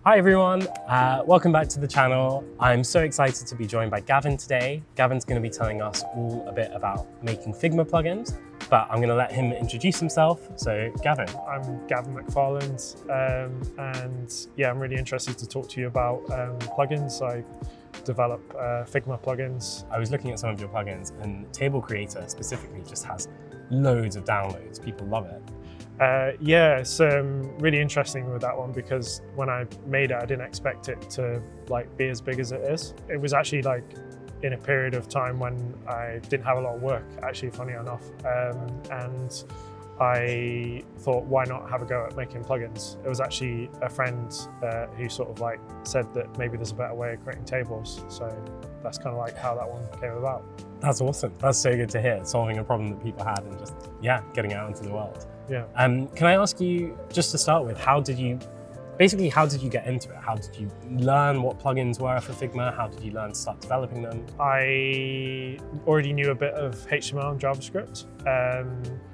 Hi everyone, welcome back to the channel. I'm so excited to be joined by Gavin today. Gavin's going to be telling us all a bit about making Figma plugins, but I'm going to let him introduce himself. So Gavin. I'm Gavin McFarland, and yeah, I'm really interested to talk to you about plugins. I develop Figma plugins. I was looking at some of your plugins, and Table Creator specifically just has loads of downloads. People love it. Yeah, it's really interesting with that one because when I made it, I didn't expect it to be as big as it is. It was actually in a period of time when I didn't have a lot of work, actually, funny enough, and I thought, why not have a go at making plugins? It was actually a friend who sort of said that maybe there's a better way of creating tables. So that's kind of how that one came about. That's awesome. That's so good to hear. Solving a problem that people had and just, yeah, getting it out into the world. Yeah. Can I ask you, just to start with, how did you get into it? How did you learn what plugins were for Figma? How did you learn to start developing them? I already knew a bit of HTML and JavaScript.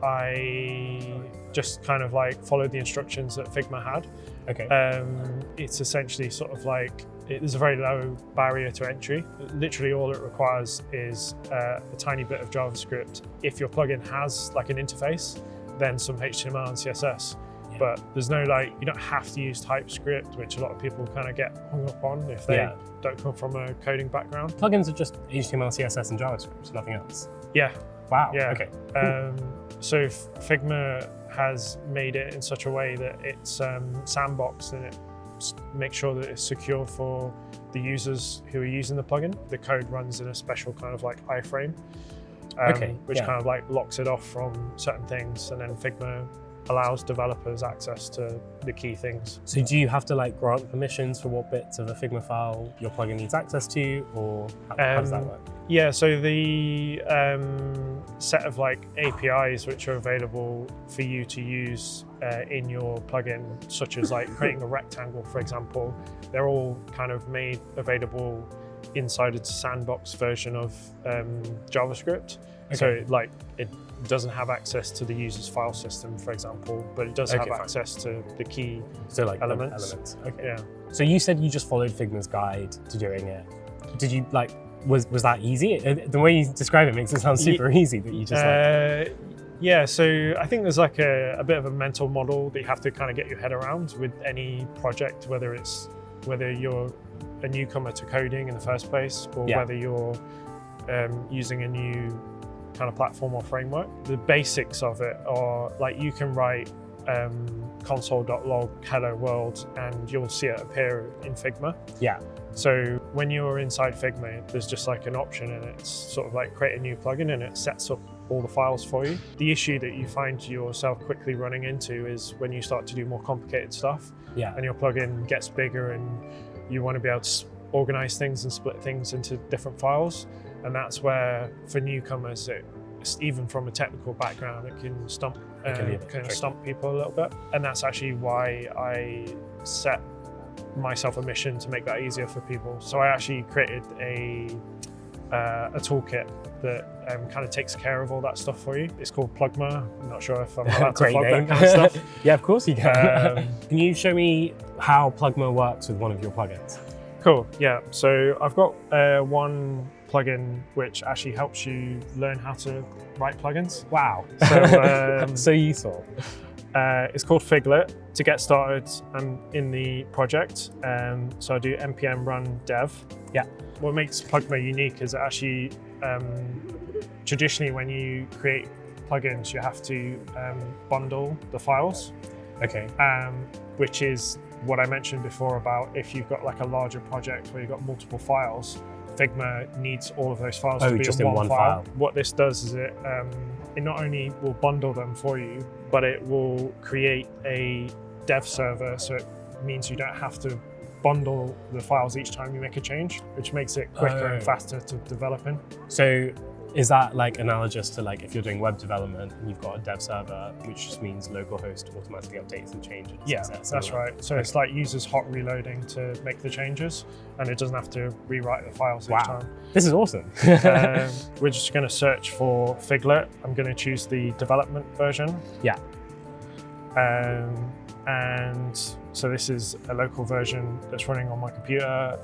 I just kind of followed the instructions that Figma had. Okay. It's essentially sort of there's a very low barrier to entry. Literally all it requires is a tiny bit of JavaScript. If your plugin has an interface, then some HTML and CSS. Yeah. But there's no you don't have to use TypeScript, which a lot of people kind of get hung up on if they don't come from a coding background. Plugins are just HTML, CSS, and JavaScript, nothing else. Yeah. Wow. Yeah. Okay. So Figma has made it in such a way that it's sandboxed and it makes sure that it's secure for the users who are using the plugin. The code runs in a special kind of iframe. Which kind of locks it off from certain things, and then Figma allows developers access to the key things. So do you have to grant permissions for what bits of a Figma file your plugin needs access to, or how does that work? Yeah, so the set of APIs which are available for you to use in your plugin, such as creating a rectangle, for example, they're all kind of made available inside its sandbox version of JavaScript. Okay. So it doesn't have access to the user's file system, for example, but it does have access to the key elements. Okay. Yeah. So you said you just followed Figma's guide to doing it. Did you was that easy? The way you describe it makes it sound super easy, that you just Yeah, so I think there's a bit of a mental model that you have to kind of get your head around with any project, whether you're a newcomer to coding in the first place, or whether you're using a new kind of platform or framework. The basics of it are you can write console.log hello world and you'll see it appear in Figma. Yeah. So when you're inside Figma, there's just an option, and it's sort of create a new plugin, and it sets up all the files for you. The issue that you find yourself quickly running into is when you start to do more complicated stuff, and your plugin gets bigger, and you want to be able to organize things and split things into different files. And that's where, for newcomers, even from a technical background, it can stump people a little bit. And that's actually why I set myself a mission to make that easier for people. So I actually created a toolkit that kind of takes care of all that stuff for you. It's called Plugma. I'm not sure if I'm allowed to plug that kind of stuff. Yeah, of course you can. Can you show me how Plugma works with one of your plugins? Cool, yeah. So I've got one plugin which actually helps you learn how to write plugins. Wow. So, so useful. It's called Figlet. To get started, I'm in the project, so I do npm run dev. Yeah. What makes Plugma unique is that actually, traditionally when you create plugins, you have to bundle the files. Okay. Which is what I mentioned before about if you've got a larger project where you've got multiple files, Figma needs all of those files to be just in one file. file. What this does is it not only will bundle them for you, but it will create a dev server, so it means you don't have to bundle the files each time you make a change, which makes it quicker and faster to develop in. So is that analogous to if you're doing web development and you've got a dev server, which just means localhost automatically updates and changes? Yeah, that's right. So it's users hot reloading to make the changes, and it doesn't have to rewrite the files each time. This is awesome. We're just going to search for Figlet. I'm going to choose the development version. Yeah. And so this is a local version that's running on my computer.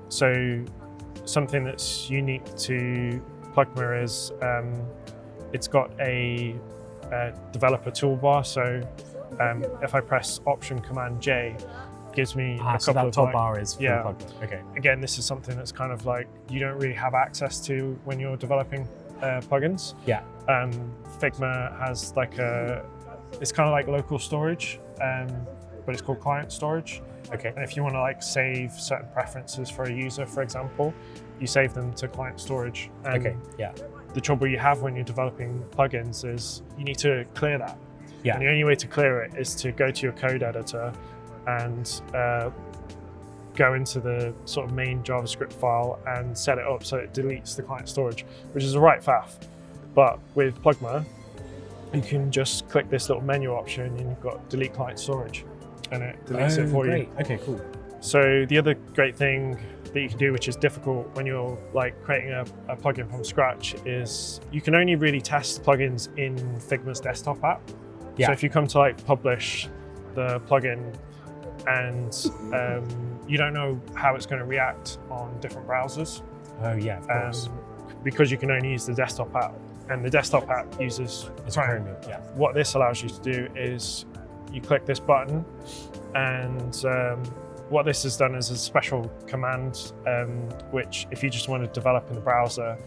So something that's unique to Plugma is it's got a developer toolbar. So if I press Option Command J, it gives me a couple so that of top bar is from Plugma. Okay. Again, this is something that's kind of like you don't really have access to when you're developing plugins. Yeah. Figma has like it's kind of like local storage, but it's called client storage. Okay. And if you want to like save certain preferences for a user, for example, you save them to client storage. Okay. Yeah. The trouble you have when you're developing plugins is you need to clear that. Yeah. And the only way to clear it is to go to your code editor and go into the sort of main JavaScript file and set it up so it deletes the client storage, which is a right faff. But with Plugma, you can just click this little menu option and you've got delete client storage and it deletes it for great. you. Okay, cool. So the other great thing that you can do, which is difficult when you're like creating a plugin from scratch, is you can only really test plugins in Figma's desktop app. Yeah. So if you come to like publish the plugin and you don't know how it's going to react on different browsers. Oh yeah, of course. Because you can only use the desktop app, and the desktop app uses Chrome. Yeah. What this allows you to do is you click this button, and what this has done is a special command, which if you just want to develop in the browser,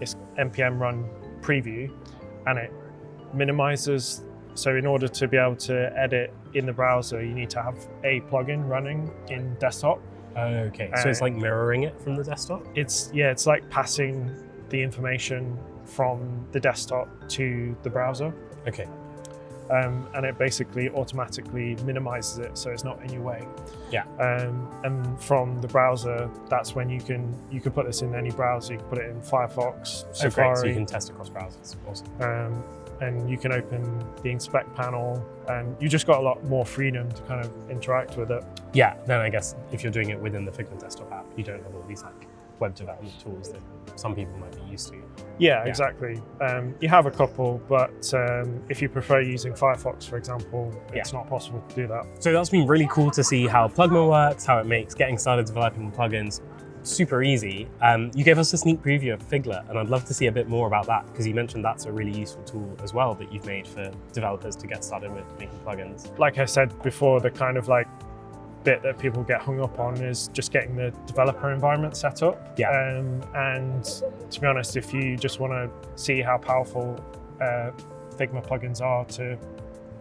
it's npm run preview, and it minimizes. So in order to be able to edit in the browser, you need to have a plugin running in desktop. Okay, so it's like mirroring it from the desktop? It's like passing the information from the desktop to the browser. Okay. And it basically automatically minimizes it so it's not in your way. Yeah. And from the browser, that's when you can put this in any browser. You can put it in Firefox, Safari. So you can test across browsers. Awesome. And you can open the inspect panel, and you just got a lot more freedom to kind of interact with it. Yeah, then I guess if you're doing it within the Figma desktop app, you don't have all these like web development tools that some people might be used to. Yeah, exactly. You have a couple, but if you prefer using Firefox, for example, it's not possible to do that. So that's been really cool to see how Plugma works, how it makes getting started developing plugins super easy. You gave us a sneak preview of Figlet, and I'd love to see a bit more about that, because you mentioned that's a really useful tool as well that you've made for developers to get started with making plugins. Like I said before, the kind of like bit that people get hung up on is just getting the developer environment set up. Yeah. And to be honest, if you just want to see how powerful Figma plugins are to,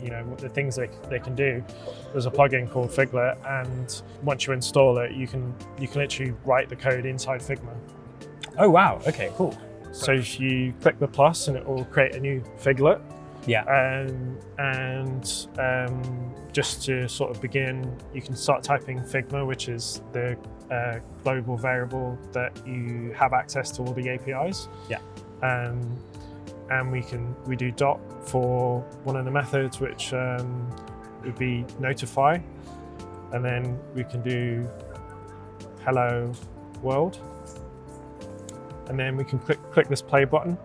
you know, the things they can do, there's a plugin called Figlet, and once you install it, you can literally write the code inside Figma. Oh wow, okay, cool. So if you click the plus and it will create a new Figlet. Yeah. And just to sort of begin, you can start typing Figma, which is the global variable that you have access to all the APIs. Yeah. And we do dot for one of the methods, which would be notify, and then we can do hello world, and then we can click this play button,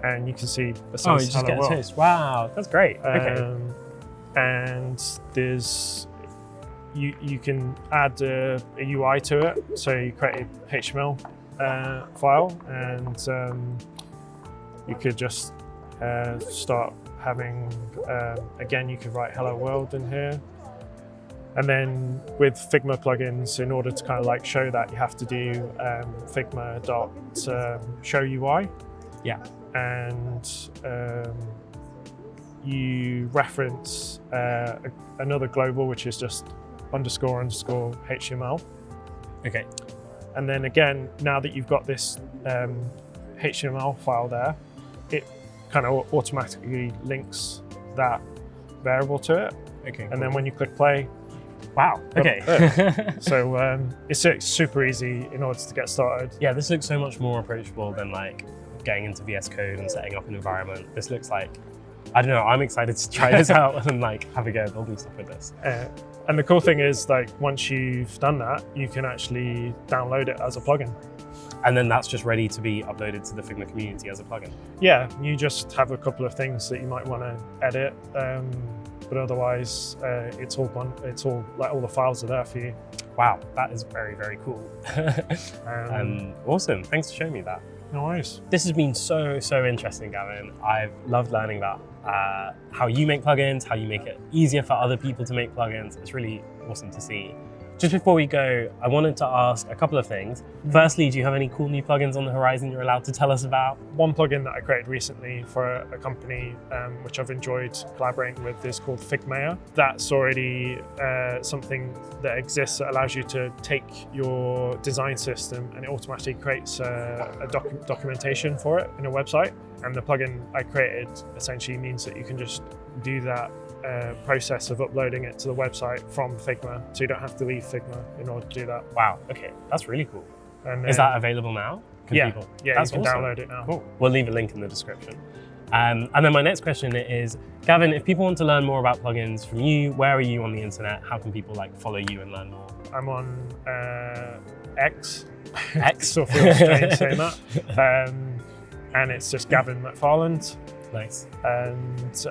and you can see it says you just get a taste. Wow, that's great. Okay. And there's you can add a UI to it, so you create a HTML file, and you could just start having, again, you could write hello world in here. And then with Figma plugins, in order to kind of like show that, you have to do Figma.show UI. Yeah. And you reference another global, which is just __ HTML. Okay. And then again, now that you've got this HTML file there, it kind of automatically links that variable to it. Okay. And then when you click play, wow. Okay. So it's super easy in order to get started. Yeah, this looks so much more approachable than like getting into VS Code and setting up an environment. This looks like, I don't know, I'm excited to try this out and like have a go building stuff with this. And the cool thing is, like, once you've done that, you can actually download it as a plugin. And then that's just ready to be uploaded to the Figma community as a plugin. Yeah, you just have a couple of things that you might want to edit, but otherwise it's all done. It's all like all the files are there for you. Wow, that is very, very cool. Awesome, thanks for showing me that. No worries. This has been so interesting, Gavin. I've loved learning about how you make plugins, how you make it easier for other people to make plugins. It's really awesome to see. Just before we go, I wanted to ask a couple of things. Firstly, do you have any cool new plugins on the horizon you're allowed to tell us about? One plugin that I created recently for a company which I've enjoyed collaborating with is called Figma. That's already something that exists that allows you to take your design system and it automatically creates a documentation for it in a website. And the plugin I created essentially means that you can just do that process of uploading it to the website from Figma, so you don't have to leave Figma in order to do that. Wow, okay, that's really cool. And is that available now? Yeah, that's you can awesome. download it now. Cool. We'll leave a link in the description. And then my next question is, Gavin, if people want to learn more about plugins from you, where are you on the internet? How can people like follow you and learn more? I'm on X. So feels strange saying that. And it's just Gavin McFarland. Nice. And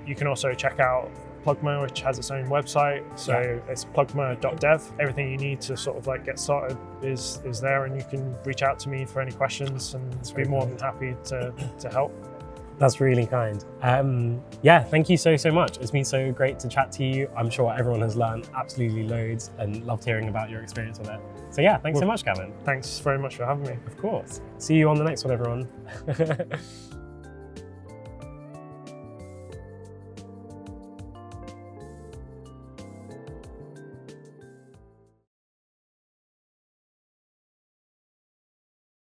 you can also check out Plugma, which has its own website. So it's plugma.dev. Everything you need to sort of like get started is there, and you can reach out to me for any questions, and I'll be more than happy to help. That's really kind. Yeah, thank you so much. It's been so great to chat to you. I'm sure everyone has learned absolutely loads and loved hearing about your experience with it. So yeah, thanks so much, Gavin. Thanks very much for having me. Of course. See you on the next one, everyone.